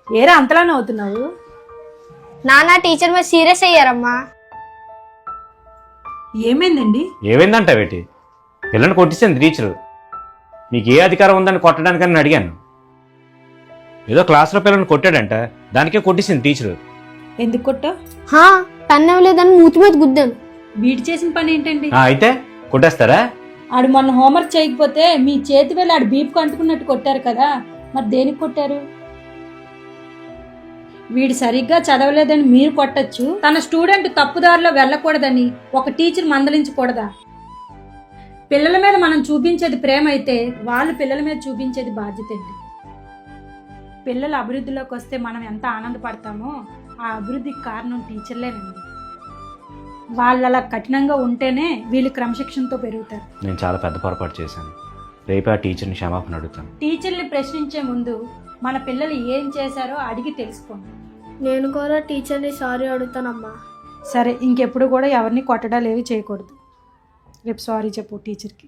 ఏరా అంతలా నవ్వుతున్నావు? నాన్న టీచర్ మీద సీరియస్ అయ్యారమ్మా. ఏమైందండి? ఏమైందంట వేటి? పిల్లని కొట్టించింది టీచరు. నీకు ఏ అధికారం ఉందని కొట్టడానికని అడిగాను. ఏదో క్లాస్లో పిల్లని కొట్టాడంట, దానికే కొట్టించింది టీచరు. ఎందుకు కొట్టావు? పెన్నం లేదని మూతి మీద గుద్దాను. వీడి చేసిన పని ఏంటండి? అయితే కొట్టేస్తారా? ఆడు మొన్న హోంవర్క్ చేయకపోతే మీ చేతి వేళ ఆడు బీపుకు అంటుకున్నట్టు కొట్టారు కదా, మరి దేనికి కొట్టారు? వీడు సరిగ్గా చదవలేదని మీరు కొట్టచ్చు, తన స్టూడెంట్ తప్పుదారిలో వెళ్ళకూడదని ఒక టీచర్ మందలించకూడదా? పిల్లల మీద మనం చూపించేది ప్రేమ అయితే వాళ్ళు పిల్లల మీద చూపించేది బాధ్యత అండి. పిల్లల అభివృద్ధిలోకి వస్తే మనం ఎంత ఆనందపడతామో ఆ అభివృద్ధికి కారణం టీచర్లేనండి. వాళ్ళు అలా కఠినంగా ఉంటేనే వీళ్ళు క్రమశిక్షణతో పెరుగుతారు. నేను చాలా పెద్ద పొరపాటు చేశాను. రేపు ఆ టీచర్ని క్షమాపణ అడుగుతాను. టీచర్ని ప్రశ్నించే ముందు మన పిల్లలు ఏం చేశారో అడిగి తెలుసుకోండి. నేను కూడా టీచర్ని సారీ అడుగుతానమ్మా. సరే, ఇంకెప్పుడు కూడా ఎవరిని కొట్టడాలు ఏవి చేయకూడదు. రేపు సారీ చెప్పు టీచర్కి.